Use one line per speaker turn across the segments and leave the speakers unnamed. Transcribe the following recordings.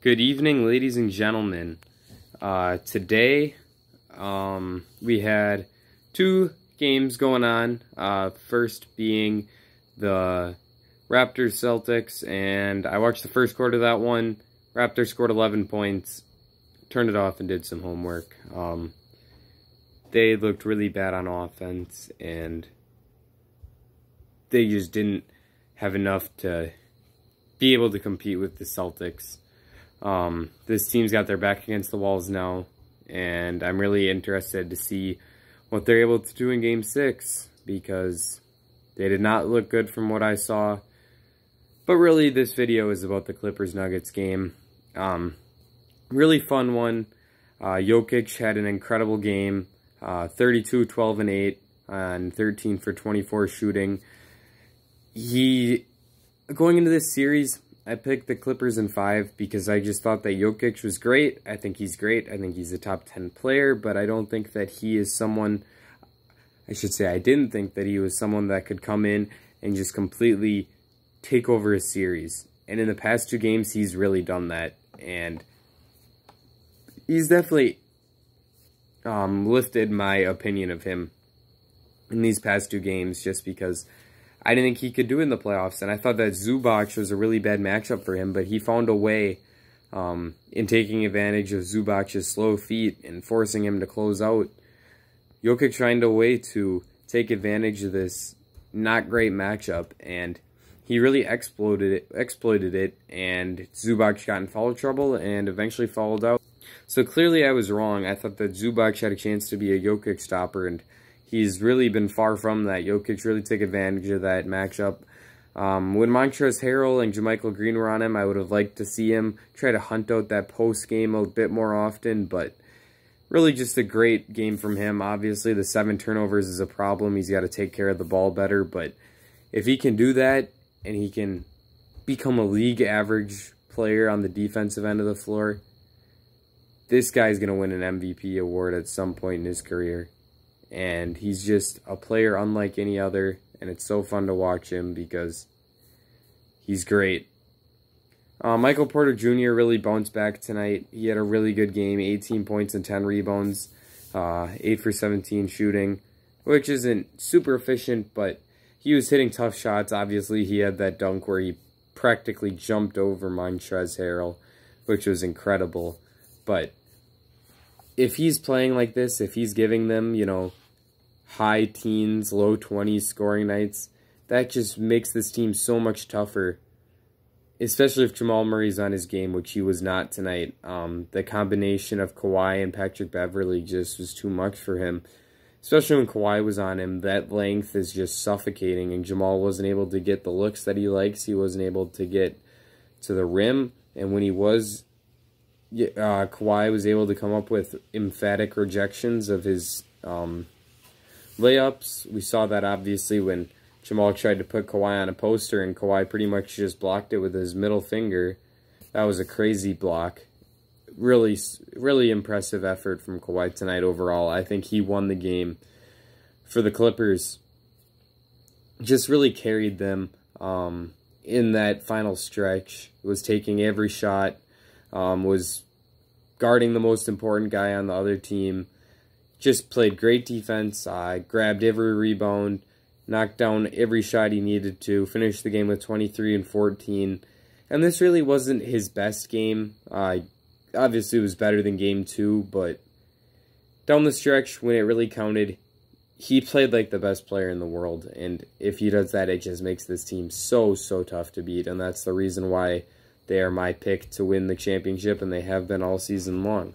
Good evening, ladies and gentlemen. Today, we had two games going on. First being the Raptors-Celtics, and I watched the first quarter of that one. Raptors scored 11 points, turned it off, and did some homework. They looked really bad on offense, and they just didn't have enough to be able to compete with the Celtics. This team's got their back against the walls now, and I'm really interested to see what they're able to do in Game 6, because they did not look good from what I saw. But really, this video is about the Clippers-Nuggets game. Really fun one. Jokic had an incredible game. 32, 12, and 8 on 13 for 24 shooting. Going into this series, I picked the Clippers in 5 because I just thought that Jokic was great. I think he's great. I think he's a top 10 player, but I don't think that he is someone, I didn't think that he was someone that could come in and just completely take over a series. And in the past 2 games, he's really done that. And he's definitely lifted my opinion of him in these past 2 games, just because I didn't think he could do it in the playoffs, and I thought that Zubac was a really bad matchup for him, but he found a way in taking advantage of Zubac's slow feet and forcing him to close out. Jokic found a way to take advantage of this not great matchup, and he really exploited it, and Zubac got in foul trouble and eventually fouled out. So clearly I was wrong. I thought that Zubac had a chance to be a Jokic stopper, and he's really been far from that. Jokic really took advantage of that matchup. When Montrezl Harrell and JaMychal Green were on him, I would have liked to see him try to hunt out that post game a bit more often, but really just a great game from him. Obviously, the 7 turnovers is a problem. He's got to take care of the ball better, but if he can do that and he can become a league average player on the defensive end of the floor, this guy's going to win an MVP award at some point in his career. And he's just a player unlike any other, and it's so fun to watch him because he's great. Michael Porter Jr. really bounced back tonight. He had a really good game, 18 points and 10 rebounds, 8 for 17 shooting, which isn't super efficient, but he was hitting tough shots. Obviously, he had that dunk where he practically jumped over Montrezl Harrell, which was incredible. But if he's playing like this, if he's giving them, high teens, low 20s scoring nights, that just makes this team so much tougher, especially if Jamal Murray's on his game, which he was not tonight. The combination of Kawhi and Patrick Beverley just was too much for him, especially when Kawhi was on him. That length is just suffocating, and Jamal wasn't able to get the looks that he likes. He wasn't able to get to the rim, and when he was, Kawhi was able to come up with emphatic rejections of his layups. We saw that obviously when Jamal tried to put Kawhi on a poster and Kawhi pretty much just blocked it with his middle finger. That was a crazy block. Really, really impressive effort from Kawhi tonight overall. I think he won the game for the Clippers. Just really carried them in that final stretch. Was taking every shot. Was guarding the most important guy on the other team. Just played great defense, grabbed every rebound, knocked down every shot he needed to, finished the game with 23 and 14. And this really wasn't his best game. Obviously, it was better than Game 2, but down the stretch, when it really counted, he played like the best player in the world. And if he does that, it just makes this team so tough to beat. And that's the reason why they are my pick to win the championship, and they have been all season long.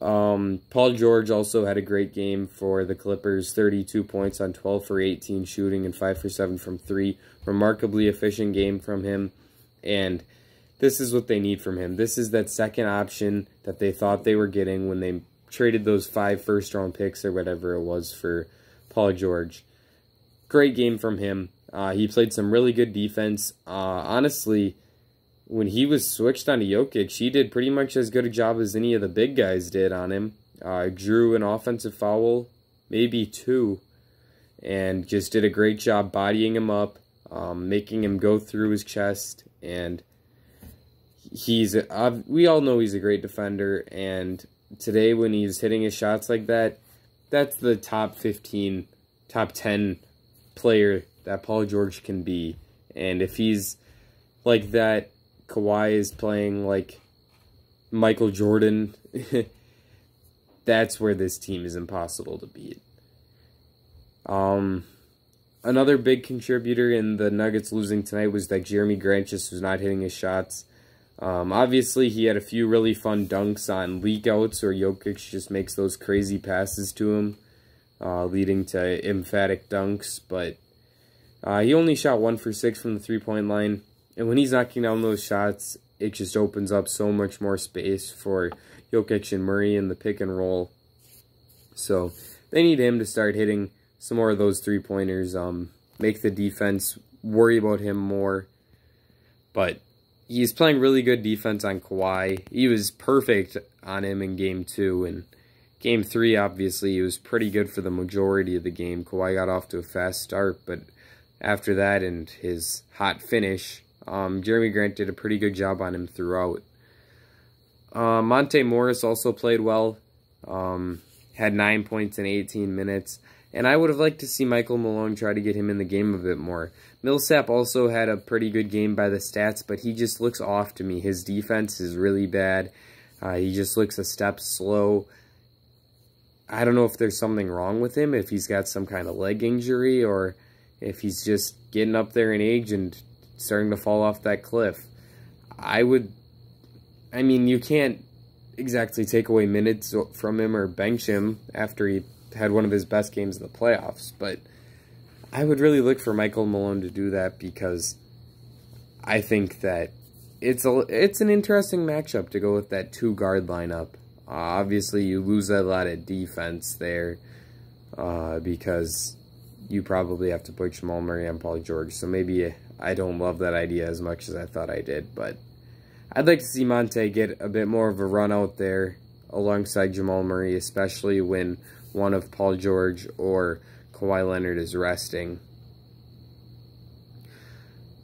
Paul George also had a great game for the Clippers, 32 points on 12 for 18 shooting and 5 for 7 from 3. Remarkably efficient game from him, and this is what they need from him. This is that second option that they thought they were getting when they traded those 5 first-round picks or whatever it was for Paul George. Great game from him. He played some really good defense. Honestly, when he was switched onto Jokic, he did pretty much as good a job as any of the big guys did on him. Drew an offensive foul, maybe 2, and just did a great job bodying him up, making him go through his chest, and we all know he's a great defender, and today when he's hitting his shots like that, that's the top 15, top 10 player that Paul George can be. And if he's like that, Kawhi is playing like Michael Jordan, that's where this team is impossible to beat. Another big contributor in the Nuggets losing tonight was that Jeremy Grant just was not hitting his shots. Obviously, he had a few really fun dunks on leak-outs where Jokic just makes those crazy passes to him, leading to emphatic dunks. But he only shot 1 for 6 from the three-point line. And when he's knocking down those shots, it just opens up so much more space for Jokic and Murray in the pick and roll. So they need him to start hitting some more of those three-pointers, make the defense worry about him more. But he's playing really good defense on Kawhi. He was perfect on him in Game 2. And Game 3, obviously, he was pretty good for the majority of the game. Kawhi got off to a fast start, but after that and his hot finish, Jeremy Grant did a pretty good job on him throughout. Monte Morris also played well. Had 9 points in 18 minutes. And I would have liked to see Michael Malone try to get him in the game a bit more. Millsap also had a pretty good game by the stats, but he just looks off to me. His defense is really bad. He just looks a step slow. I don't know if there's something wrong with him, if he's got some kind of leg injury, or if he's just getting up there in age and starting to fall off that cliff. I mean, you can't exactly take away minutes from him or bench him after he had one of his best games in the playoffs, but I would really look for Michael Malone to do that, because I think that it's an interesting matchup to go with that 2-guard lineup. Obviously, you lose a lot of defense there because you probably have to put Jamal Murray and Paul George, so maybe I don't love that idea as much as I thought I did, but I'd like to see Monte get a bit more of a run out there alongside Jamal Murray, especially when one of Paul George or Kawhi Leonard is resting.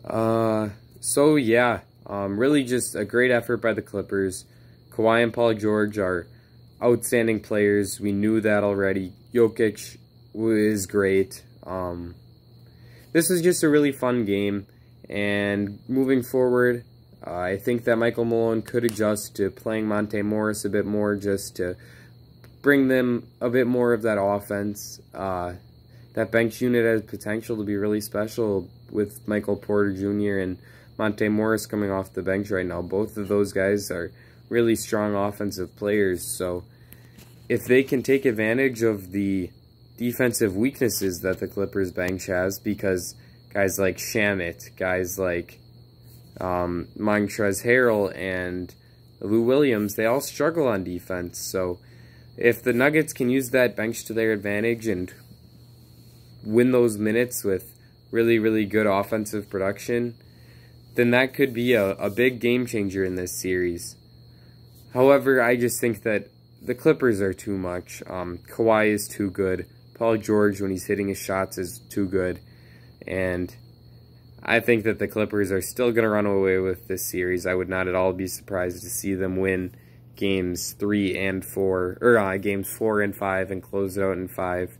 So yeah, really just a great effort by the Clippers. Kawhi and Paul George are outstanding players. We knew that already. Jokic was great. This was just a really fun game, and moving forward, I think that Michael Malone could adjust to playing Monte Morris a bit more, just to bring them a bit more of that offense. That bench unit has potential to be really special with Michael Porter Jr. and Monte Morris coming off the bench right now. Both of those guys are really strong offensive players, so if they can take advantage of the defensive weaknesses that the Clippers bench has, because guys like Shamet, guys like Montrezl Harrell and Lou Williams, they all struggle on defense. So if the Nuggets can use that bench to their advantage and win those minutes with really, really good offensive production, then that could be a big game changer in this series. However, I just think that the Clippers are too much. Kawhi is too good. Paul George, when he's hitting his shots, is too good. And I think that the Clippers are still going to run away with this series. I would not at all be surprised to see them win games 3 and 4, or games 4 and 5, and close it out in 5.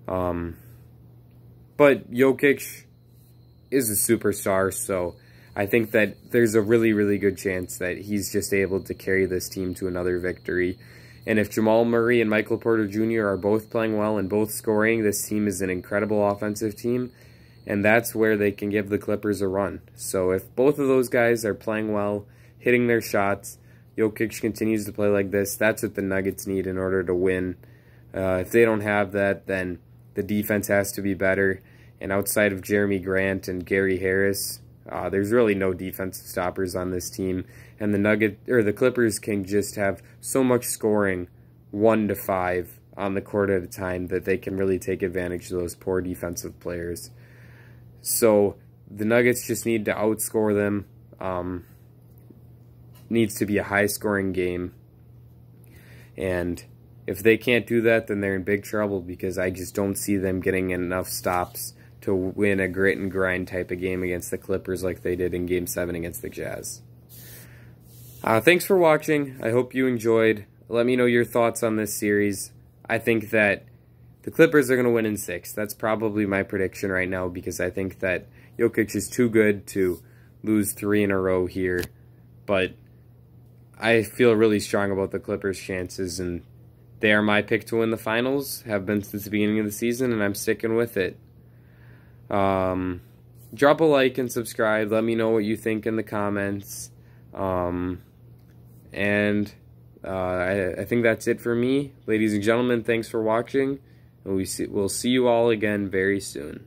But Jokic is a superstar, so I think that there's a really, really good chance that he's just able to carry this team to another victory. And if Jamal Murray and Michael Porter Jr. are both playing well and both scoring, this team is an incredible offensive team, and that's where they can give the Clippers a run. So if both of those guys are playing well, hitting their shots, Jokic continues to play like this, that's what the Nuggets need in order to win. If they don't have that, then the defense has to be better. And outside of Jeremy Grant and Gary Harris, there's really no defensive stoppers on this team. And the Clippers can just have so much scoring, 1 to 5 on the court at a time, that they can really take advantage of those poor defensive players. So the Nuggets just need to outscore them. Needs to be a high-scoring game. And if they can't do that, then they're in big trouble, because I just don't see them getting enough stops to win a grit and grind type of game against the Clippers like they did in Game 7 against the Jazz. Thanks for watching. I hope you enjoyed. Let me know your thoughts on this series. I think that the Clippers are going to win in 6. That's probably my prediction right now because I think that Jokic is too good to lose 3 in a row here. But I feel really strong about the Clippers' chances, and they are my pick to win the finals, have been since the beginning of the season, and I'm sticking with it. Drop a like and subscribe. Let me know what you think in the comments. I think that's it for me. Ladies and gentlemen, thanks for watching. And we'll see you all again very soon.